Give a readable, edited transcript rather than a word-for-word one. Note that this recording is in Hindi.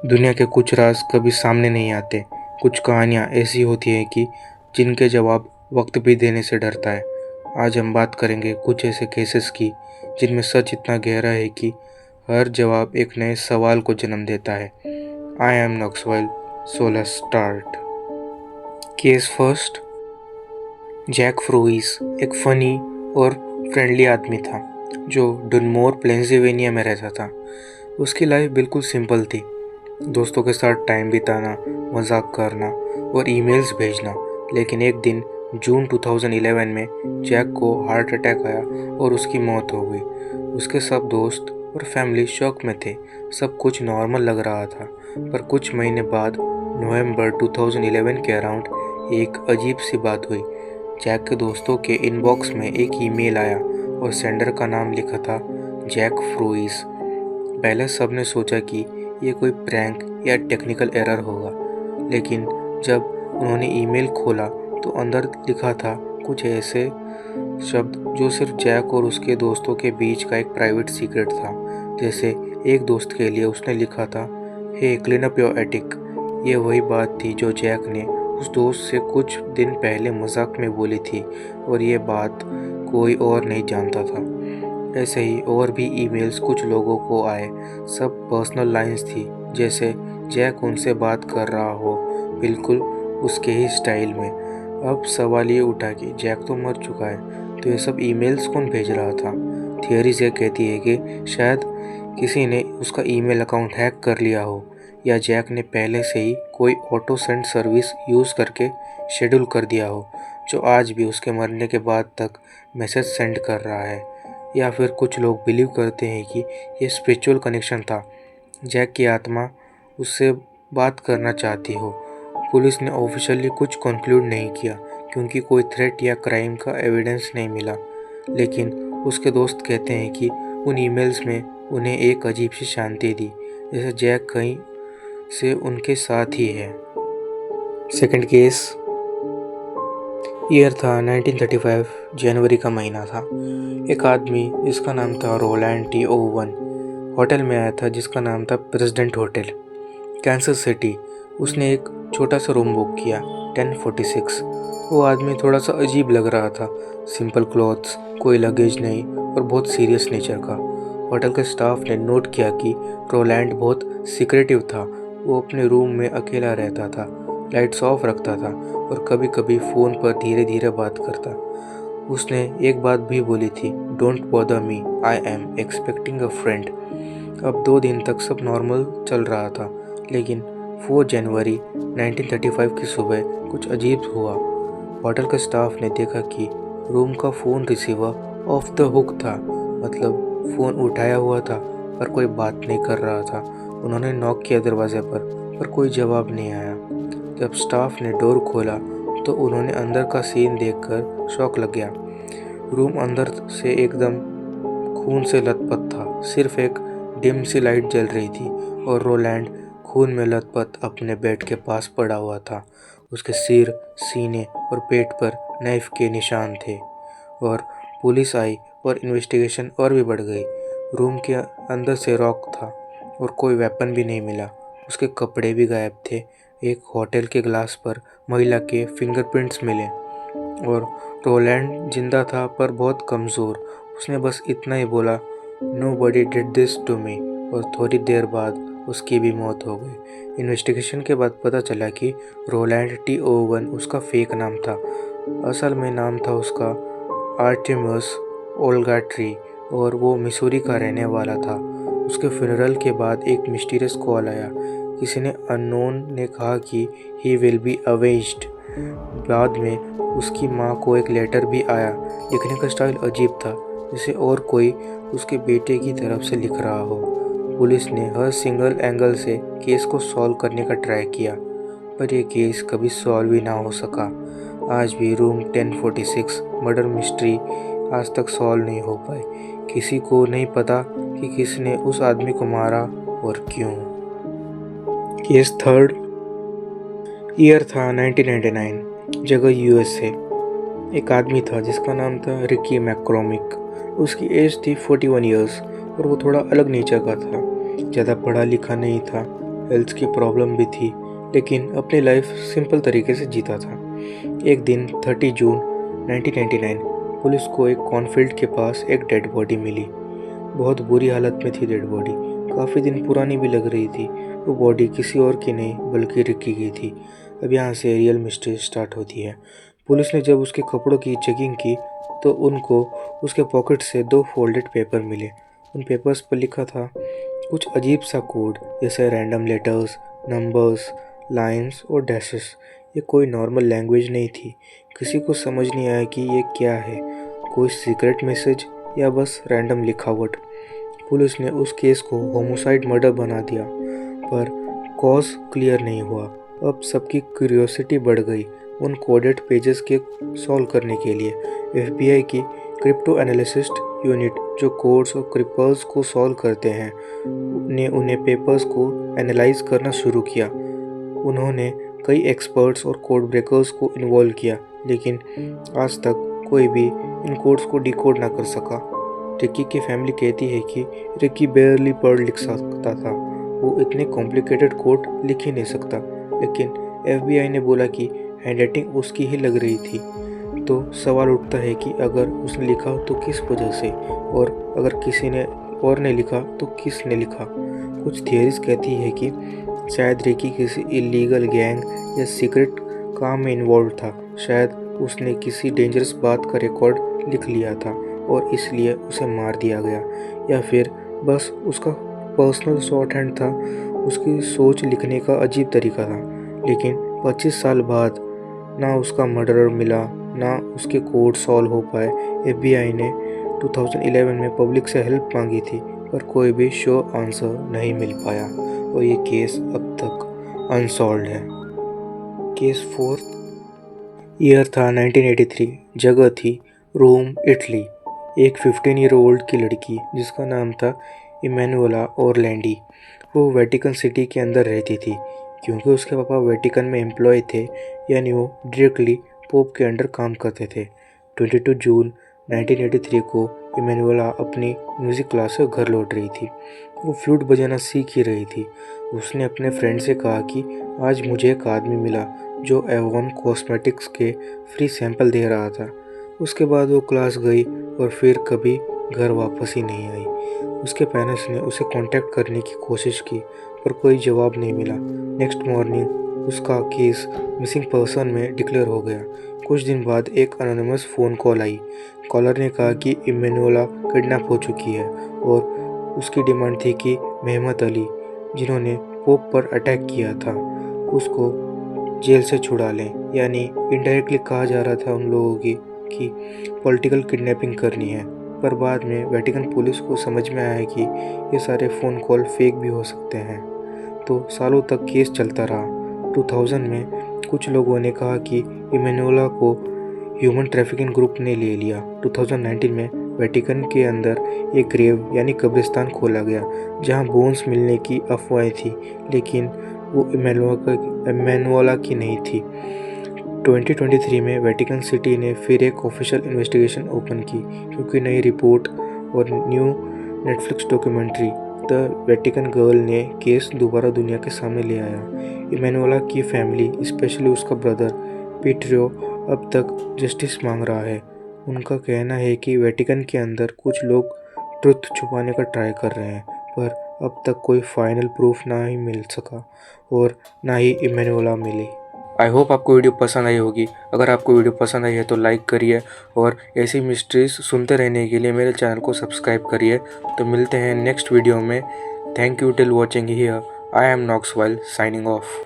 दुनिया के कुछ राज कभी सामने नहीं आते। कुछ कहानियाँ ऐसी होती हैं कि जिनके जवाब वक्त भी देने से डरता है। आज हम बात करेंगे कुछ ऐसे केसेस की जिनमें सच इतना गहरा है कि हर जवाब एक नए सवाल को जन्म देता है। I am Knoxwell, so let's start. Case first. Jack फ्रूइस एक फनी और फ्रेंडली आदमी था जो डनमोर पेंसिल्वेनिया में रहता था। उसकी लाइफ बिल्कुल सिंपल थी, दोस्तों के साथ टाइम बिताना, मजाक करना और ईमेल्स भेजना। लेकिन एक दिन जून 2011 में जैक को हार्ट अटैक आया और उसकी मौत हो गई। उसके सब दोस्त और फैमिली शॉक में थे। सब कुछ नॉर्मल लग रहा था, पर कुछ महीने बाद नवंबर 2011 के अराउंड एक अजीब सी बात हुई। जैक के दोस्तों के इनबॉक्स में एक ईमेल आया और सेंडर का नाम लिखा था जैक फ्रूइस। पहले सबने सोचा कि ये कोई प्रैंक या टेक्निकल एरर होगा, लेकिन जब उन्होंने ईमेल खोला तो अंदर लिखा था कुछ ऐसे शब्द जो सिर्फ जैक और उसके दोस्तों के बीच का एक प्राइवेट सीक्रेट था। जैसे एक दोस्त के लिए उसने लिखा था, हे क्लीन अप योर एटिक। ये वही बात थी जो जैक ने उस दोस्त से कुछ दिन पहले मजाक में बोली थी, और ये बात कोई और नहीं जानता था। ऐसे ही और भी ईमेल्स कुछ लोगों को आए। सब पर्सनल लाइंस थी, जैसे जैक उनसे बात कर रहा हो, बिल्कुल उसके ही स्टाइल में। अब सवाल ये उठा कि जैक तो मर चुका है, तो ये सब ईमेल्स कौन भेज रहा था। थियरीज ये कहती है कि शायद किसी ने उसका ईमेल अकाउंट हैक कर लिया हो, या जैक ने पहले से ही कोई ऑटो सेंड सर्विस यूज़ करके शेड्यूल कर दिया हो, जो आज भी उसके मरने के बाद तक मैसेज सेंड कर रहा है। या फिर कुछ लोग बिलीव करते हैं कि ये स्पिरिचुअल कनेक्शन था, जैक की आत्मा उससे बात करना चाहती हो। पुलिस ने ऑफिशियली कुछ कंक्लूड नहीं किया, क्योंकि कोई थ्रेट या क्राइम का एविडेंस नहीं मिला। लेकिन उसके दोस्त कहते हैं कि उन ईमेल्स में उन्हें एक अजीब सी शांति दी, जैसे जैक कहीं से उनके साथ ही है। Second case. ईयर था 1935, जनवरी का महीना था। एक आदमी जिसका नाम था रोलैंड टी ओवन होटल में आया था, जिसका नाम था प्रेसिडेंट होटल, कैंसस सिटी। उसने एक छोटा सा रूम बुक किया, 1046। वो आदमी थोड़ा सा अजीब लग रहा था। सिंपल क्लॉथ्स, कोई लगेज नहीं और बहुत सीरियस नेचर का। होटल के स्टाफ ने नोट किया कि रोलैंड बहुत सीक्रेटिव था। वो अपने रूम में अकेला रहता था, लाइट्स ऑफ रखता था और कभी कभी फ़ोन पर धीरे धीरे बात करता। उसने एक बात भी बोली थी, don't bother me, I am expecting a friend. अब 2 दिन तक सब नॉर्मल चल रहा था, लेकिन 4 जनवरी 1935 की सुबह कुछ अजीब हुआ। होटल के स्टाफ ने देखा कि रूम का phone receiver of the hook था, मतलब फ़ोन उठाया हुआ था पर कोई बात नहीं कर रहा था। उन्होंने नॉक किया दरवाजे पर कोई जवाब नहीं आया। जब स्टाफ ने डोर खोला तो उन्होंने अंदर का सीन देखकर शॉक लग गया। रूम अंदर से एकदम खून से लथपथ था। सिर्फ एक डिम सी लाइट जल रही थी और रोलैंड खून में लथपथ अपने बेड के पास पड़ा हुआ था। उसके सिर, सीने और पेट पर नाइफ के निशान थे। और पुलिस आई और इन्वेस्टिगेशन और भी बढ़ गई। रूम के अंदर से रॉक था और कोई वेपन भी नहीं मिला। उसके कपड़े भी गायब थे। एक होटल के ग्लास पर महिला के फिंगरप्रिंट्स मिले और रोलैंड जिंदा था पर बहुत कमज़ोर। उसने बस इतना ही बोला, nobody did this to me, और थोड़ी देर बाद उसकी भी मौत हो गई। इन्वेस्टिगेशन के बाद पता चला कि रोलैंड टी ओवन उसका फेक नाम था। असल में नाम था उसका आर्टेमिस ओल्गाट्री और वो मिसूरी का रहने वाला था। उसके फ्यूनरल के बाद एक मिस्टीरियस कॉल आया। किसी ने अननोन ने कहा कि ही विल बी अवेंज्ड। बाद में उसकी माँ को एक लेटर भी आया। लिखने का स्टाइल अजीब था, जैसे और कोई उसके बेटे की तरफ से लिख रहा हो। पुलिस ने हर सिंगल एंगल से केस को सॉल्व करने का ट्राई किया, पर यह केस कभी सॉल्व ही ना हो सका। आज भी रूम 1046 मर्डर मिस्ट्री आज तक सॉल्व नहीं हो पाई। किसी को नहीं पता कि किसने उस आदमी को मारा और क्यों। Case third. ईयर था 1999, जगह यूएसए। एक आदमी था जिसका नाम था रिकी मैक्रोमिक। उसकी एज थी 41 ईयर्स और वो थोड़ा अलग नेचर का था। ज़्यादा पढ़ा लिखा नहीं था, हेल्थ की प्रॉब्लम भी थी, लेकिन अपनी लाइफ सिंपल तरीके से जीता था। एक दिन 30 जून 1999 पुलिस को एक कॉर्नफील्ड के पास एक डेड बॉडी मिली। बहुत बुरी हालत में थी डेड बॉडी, काफ़ी दिन पुरानी भी लग रही थी। वो बॉडी किसी और की नहीं बल्कि रिक की गई थी। अब यहाँ से रियल मिस्ट्री स्टार्ट होती है। पुलिस ने जब उसके कपड़ों की चेकिंग की तो उनको उसके पॉकेट से 2 फोल्डेड पेपर मिले। उन पेपर्स पर लिखा था कुछ अजीब सा कोड, जैसे रैंडम लेटर्स, नंबर्स, लाइंस और डैशेस। ये कोई नॉर्मल लैंग्वेज नहीं थी। किसी को समझ नहीं आया कि ये क्या है, कोई सीक्रेट मैसेज या बस रैंडम लिखावट। पुलिस ने उस केस को होमोसाइड मर्डर बना दिया, पर कॉज क्लियर नहीं हुआ। अब सबकी क्यूरियोसिटी बढ़ गई उन कोडेड पेजेस के सॉल्व करने के लिए। FBI की क्रिप्टो एनालिसिस्ट यूनिट, जो कोड्स और क्रिप्टर्स को सॉल्व करते हैं, ने उन्हें पेपर्स को एनालाइज करना शुरू किया। उन्होंने कई एक्सपर्ट्स और कोड ब्रेकर्स को इन्वॉल्व किया, लेकिन आज तक कोई भी इन कोड्स को डिकोड ना कर सका। रिकी की फैमिली कहती है कि रिकी बेयरली पढ़ लिख सकता था, वो इतने कॉम्प्लिकेटेड कोड लिख ही नहीं सकता। लेकिन FBI ने बोला कि हैंडराइटिंग उसकी ही लग रही थी। तो सवाल उठता है कि अगर उसने लिखा तो किस वजह से, और अगर किसी ने और ने लिखा तो किसने लिखा। कुछ थियरीज कहती है कि शायद रिकी किसी इलीगल गैंग या सीक्रेट काम में इन्वॉल्व था। शायद उसने किसी डेंजरस बात का रिकॉर्ड लिख लिया था और इसलिए उसे मार दिया गया, या फिर बस उसका पर्सनल शॉर्ट हैंड था। उसकी सोच लिखने का अजीब तरीका था। लेकिन 25 साल बाद ना उसका मर्डरर मिला, ना उसके कोड सॉल्व हो पाए। FBI ने 2011 में पब्लिक से हेल्प मांगी थी, पर कोई भी श्योर आंसर नहीं मिल पाया और ये केस अब तक अनसॉल्व्ड है। केस 4 ईयर था 1983। जगह थी रोम, इटली। एक 15 ईयर ओल्ड की लड़की जिसका नाम था इमैनुएला ऑरलैंडी, वो वेटिकन सिटी के अंदर रहती थी। क्योंकि उसके पापा वेटिकन में एम्प्लॉय थे, यानी वो डायरेक्टली पोप के अंडर काम करते थे। 22 जून 1983 को इमैनुएला अपनी म्यूज़िक क्लास से घर लौट रही थी। वो फ्लूट बजाना सीख ही रही थी। उसने अपने फ्रेंड से कहा कि आज मुझे एक आदमी मिला जो एवॉन कॉस्मेटिक्स के फ्री सैंपल दे रहा था। उसके बाद वो क्लास गई और फिर कभी घर वापस ही नहीं आई। उसके पेरेंट्स ने उसे कांटेक्ट करने की कोशिश की, पर कोई जवाब नहीं मिला। नेक्स्ट मॉर्निंग उसका केस मिसिंग पर्सन में डिक्लेयर हो गया। कुछ दिन बाद एक अनोनिमस फ़ोन कॉल आई। कॉलर ने कहा कि इमैनुएला किडनैप हो चुकी है और उसकी डिमांड थी कि मेहमत अली, जिन्होंने पोप पर अटैक किया था, उसको जेल से छुड़ा लें। यानी इनडायरेक्टली कहा जा रहा था उन लोगों की कि पॉलिटिकल किडनैपिंग करनी है। पर बाद में वेटिकन पुलिस को समझ में आया कि ये सारे फ़ोन कॉल फेक भी हो सकते हैं। तो सालों तक केस चलता रहा। 2000 में कुछ लोगों ने कहा कि इमैनुएला को ह्यूमन ट्रैफिकिंग ग्रुप ने ले लिया। 2019 में वेटिकन के अंदर एक ग्रेव यानी कब्रिस्तान खोला गया, जहां बोन्स मिलने की अफवाहें थी, लेकिन वो इमैनुएला की नहीं थी। 2023 में वेटिकन सिटी ने फिर एक ऑफिशियल इन्वेस्टिगेशन ओपन की, क्योंकि नई रिपोर्ट और new Netflix documentary the Vatican girl ने केस दोबारा दुनिया के सामने ले आया। इमैनुएला की फैमिली, स्पेशली उसका ब्रदर पीटरियो, अब तक जस्टिस मांग रहा है। उनका कहना है कि वेटिकन के अंदर कुछ लोग ट्रुथ छुपाने का ट्राई कर रहे हैं, पर अब तक कोई फाइनल प्रूफ ना ही मिल सका और ना ही इमैनुएला मिली। आई होप आपको वीडियो पसंद आई होगी। अगर आपको वीडियो पसंद आई है तो लाइक करिए और ऐसी मिस्ट्रीज सुनते रहने के लिए मेरे चैनल को सब्सक्राइब करिए। तो मिलते हैं नेक्स्ट वीडियो में। Thank you till watching here. I am Knoxville signing of.